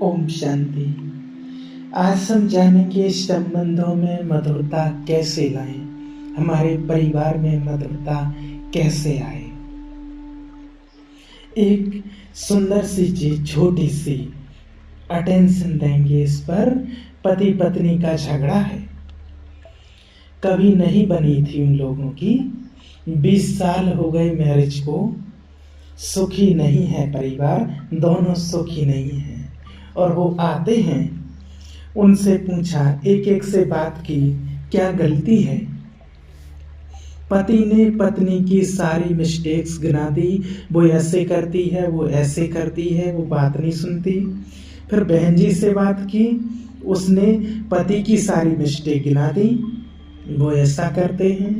ओम शांति। आज हम जानेंगे संबंधों में मधुरता कैसे लाएं, हमारे परिवार में मधुरता कैसे आए। एक सुंदर सी चीज, छोटी सी, अटेंशन देंगे इस पर। पति पत्नी का झगड़ा है, कभी नहीं बनी थी उन लोगों की। 20 साल हो गए मैरिज को, सुखी नहीं है परिवार, दोनों सुखी नहीं हैं। और वो आते हैं, उनसे पूछा, एक एक से बात की, क्या गलती है। पति ने पत्नी की सारी मिस्टेक्स गिना दी, वो ऐसे करती है, वो ऐसे करती है, वो बात नहीं सुनती। फिर बहन जी से बात की, उसने पति की सारी मिस्टेक गिना दी, वो ऐसा करते हैं।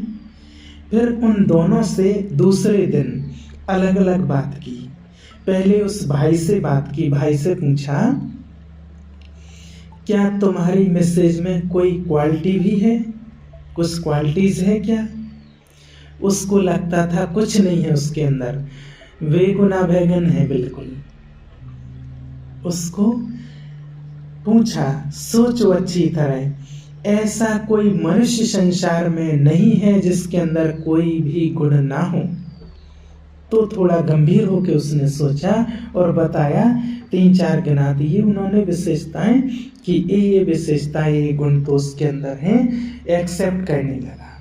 फिर उन दोनों से दूसरे दिन अलग अलग बात की। पहले उस भाई से बात की, भाई से पूछा, क्या तुम्हारी मैसेज में कोई क्वालिटी भी है, कुछ क्वालिटीज है क्या। उसको लगता था कुछ नहीं है उसके अंदर, बेगुना बैगन है बिल्कुल। उसको पूछा, सोचो अच्छी तरह, ऐसा कोई मनुष्य संसार में नहीं है जिसके अंदर कोई भी गुण ना हो। तो थोड़ा गंभीर होकर उसने सोचा और बताया, 3-4 गिना दिए उन्होंने विशेषताएं कि ये विशेषताएं, ये गुण तो उसके अंदर हैं। एक्सेप्ट करने लगा।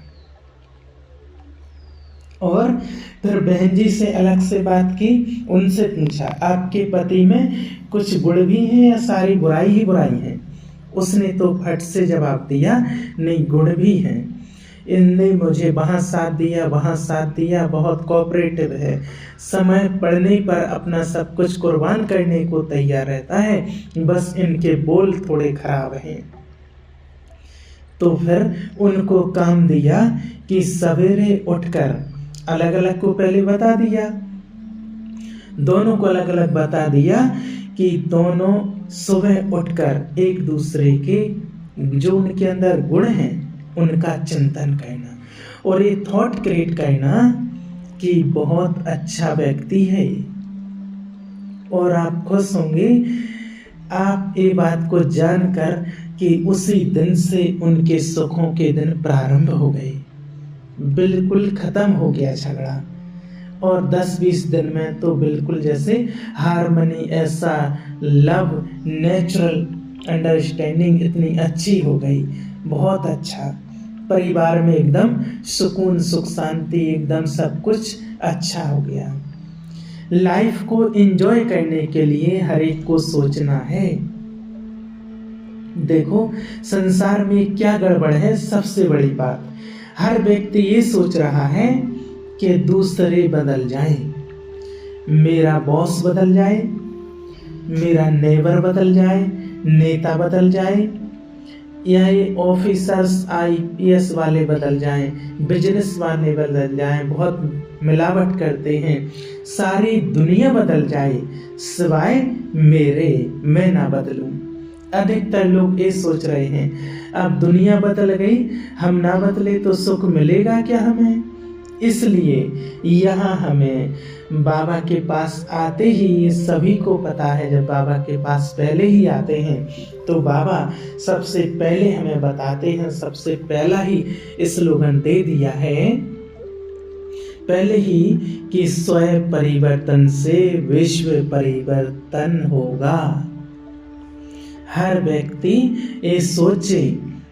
और फिर बहन जी से अलग से बात की, उनसे पूछा, आपके पति में कुछ गुण भी हैं या सारी बुराई ही बुराई है। उसने तो फट से जवाब दिया, नहीं, गुण भी हैं। इनने मुझे वहाँ साथ दिया, वहाँ साथ दिया, बहुत कोऑपरेटिव है, समय पड़ने पर अपना सब कुछ कुर्बान करने को तैयार रहता है, बस इनके बोल थोड़े खराब हैं। तो फिर उनको काम दिया कि सवेरे उठकर, अलग अलग को पहले बता दिया, दोनों को अलग अलग बता दिया कि दोनों सुबह उठकर एक दूसरे के जो उनके अंदर गुण हैं उनका चिंतन करना और ये थॉट क्रिएट करना कि बहुत अच्छा व्यक्ति है और आप खुश होंगे आप ये बात को जानकर कि उसी दिन से उनके सुखों के दिन प्रारंभ हो गए। बिल्कुल खत्म हो गया झगड़ा और 10-20 दिन में तो बिल्कुल जैसे हार्मनी, ऐसा लव, नेचुरल अंडरस्टैंडिंग इतनी अच्छी हो गई, बहुत अच्छा। परिवार में एकदम सुकून, सुख शांति, एकदम सब कुछ अच्छा हो गया। लाइफ को एंजॉय करने के लिए हर एक को सोचना है। देखो संसार में क्या गड़बड़ है, सबसे बड़ी बात, हर व्यक्ति ये सोच रहा है कि दूसरे बदल जाए, मेरा बॉस बदल जाए, मेरा नेबर बदल जाए, नेता बदल जाए, या ये ऑफिसर्स IPS वाले बदल जाएं, बिजनेस वाले बदल जाएं, बहुत मिलावट करते हैं, सारी दुनिया बदल जाए सिवाय मेरे, मैं ना बदलूं। अधिकतर लोग ये सोच रहे हैं, अब दुनिया बदल गई, हम ना बदले तो सुख मिलेगा क्या हमें। इसलिए यहाँ हमें बाबा के पास आते ही, सभी को पता है, जब बाबा के पास पहले ही आते हैं तो बाबा सबसे पहले हमें बताते हैं, सबसे पहला ही स्लोगन दे दिया है पहले ही कि स्वयं परिवर्तन से विश्व परिवर्तन होगा। हर व्यक्ति ये सोचे,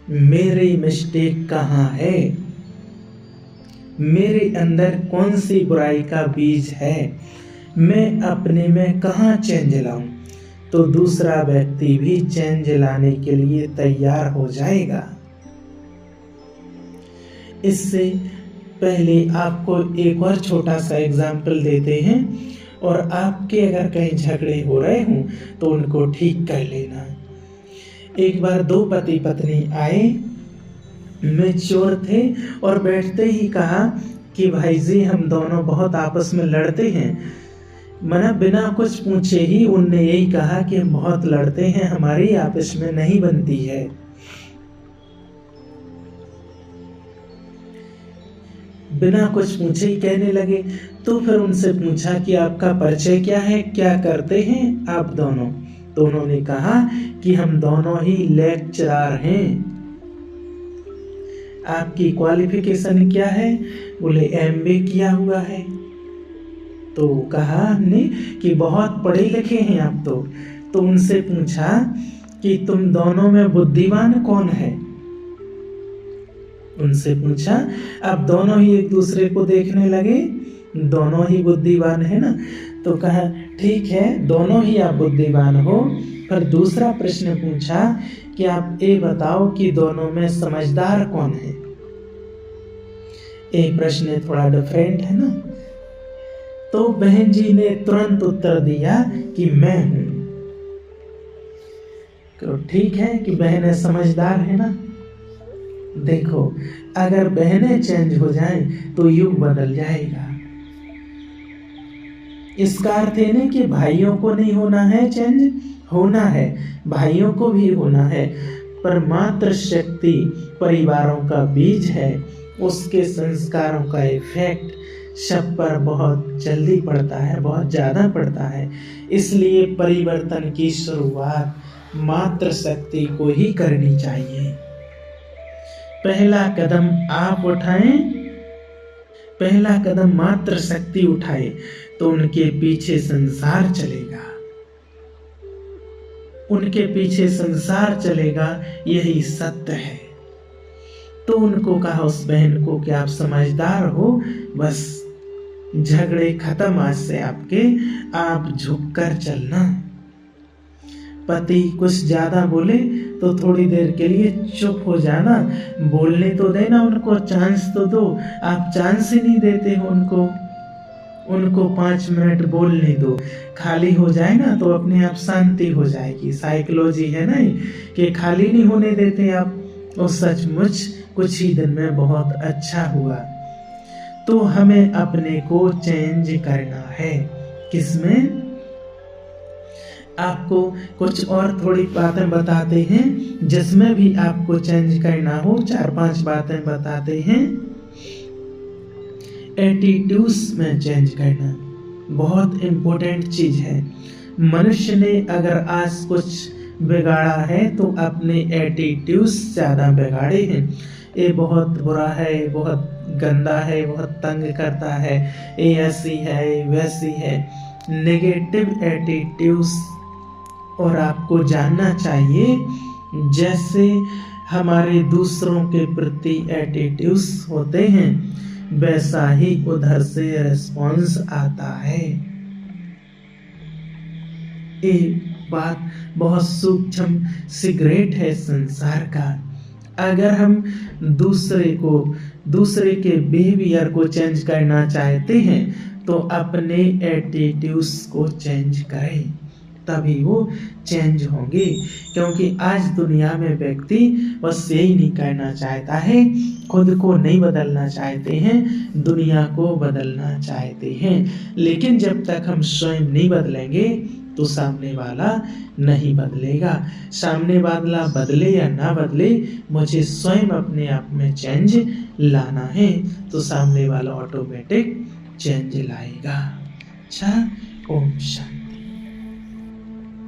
मेरी मिस्टेक कहाँ है, मेरे अंदर कौन सी बुराई का बीज है, मैं अपने में कहाँ चेंज लाऊं, तो दूसरा व्यक्ति भी चेंज लाने के लिए तैयार हो जाएगा। इससे पहले आपको एक और छोटा सा एग्जाम्पल देते हैं और आपके अगर कहीं झगड़े हो रहे हों तो उनको ठीक कर लेना। एक बार 2 पति पत्नी आए, मैच्योर थे और बैठते ही कहा कि भाई जी हम दोनों बहुत आपस में लड़ते हैं। मना बिना कुछ पूछे ही उनने यही कहा कि हम बहुत लड़ते हैं, हमारी आपस में नहीं बनती है। बिना कुछ पूछे ही कहने लगे। तो फिर उनसे पूछा कि आपका परिचय क्या है, क्या करते हैं आप दोनों। तो उन्होंने कहा कि हम दोनों ही लेक्चरर हैं। आपकी क्वालिफिकेशन क्या है? बोले MBA किया हुआ है। तो कहा हमने कि बहुत पढ़े लिखे हैं आप तो उनसे पूछा कि तुम दोनों में बुद्धिमान कौन है? उनसे पूछा। अब दोनों ही एक दूसरे को देखने लगे, दोनों ही बुद्धिमान है ना। तो कहा ठीक है, दोनों ही आप बुद्धिमान हो, पर दूसरा प्रश्न पूछा कि आप ये बताओ कि दोनों में समझदार कौन है? ये प्रश्न थोड़ा डिफरेंट है ना। तो बहन जी ने तुरंत उत्तर दिया कि मैं हूं। तो ठीक है कि बहनें समझदार है ना। देखो, अगर बहनें चेंज हो जाएं तो युग बदल जाएगा। इसका अर्थ है नहीं कि भाइयों को नहीं होना है चेंज, होना है, भाइयों को भी होना है, पर मातृशक्ति परिवारों का बीज है, उसके संस्कारों का इफेक्ट सब पर बहुत जल्दी पड़ता है, बहुत ज़्यादा पड़ता है। इसलिए परिवर्तन की शुरुआत मातृशक्ति को ही करनी चाहिए। पहला कदम आप उठाएं, पहला कदम मातृशक्ति उठाए तो उनके पीछे संसार चलेगा, उनके पीछे संसार चलेगा, यही सत्य है। तो उनको कहा, उस बहन को, कि आप समझदार हो, बस झगड़े खत्म आज से आपके, आप झुककर चलना। पति कुछ ज्यादा बोले तो थोड़ी देर के लिए चुप हो जाना, बोलने तो देना, उनको चांस तो दो। आप चांस ही नहीं देते हो उनको 5 मिनट बोलने दो, खाली हो जाए ना तो अपने आप शांति हो जाएगी। साइकोलॉजी है ना कि खाली नहीं होने देते आप। और सचमुच कुछ ही दिन में बहुत अच्छा हुआ। तो हमें अपने को चेंज करना है। किसमें? आपको कुछ और थोड़ी बातें बताते हैं जिसमें भी आपको चेंज करना हो। 4-5 बातें बताते हैं। एटीट्यूड्स में चेंज करना बहुत इम्पोर्टेंट चीज है। मनुष्य ने अगर आज कुछ बिगाड़ा है तो अपने एटीट्यूड्स ज्यादा बिगाड़े हैं। ये बहुत बुरा है, बहुत गंदा है, बहुत तंग करता है, ये ऐसी है, वैसी है, नेगेटिव एटीट्यूड्स। और आपको जानना चाहिए, जैसे हमारे दूसरों के प्रति एटीट्यूड्स होते हैं, वैसा ही उधर से रिस्पॉन्स आता है। एक बात बहुत सूक्ष्म सिगरेट है संसार का। अगर हम दूसरे के बिहेवियर को चेंज करना चाहते हैं तो अपने एटीट्यूड्स को चेंज करें, तभी वो चेंज होंगे। क्योंकि आज दुनिया में व्यक्ति बस यही नहीं करना चाहता है, खुद को नहीं बदलना चाहते हैं, दुनिया को बदलना चाहते हैं। लेकिन जब तक हम स्वयं नहीं बदलेंगे तो सामने वाला नहीं बदलेगा। सामने वाला बदले या ना बदले, मुझे स्वयं अपने आप में चेंज लाना है, तो सामने वाला ऑटोमेटिक चेंज लाएगा। अच्छा, ओम शांति।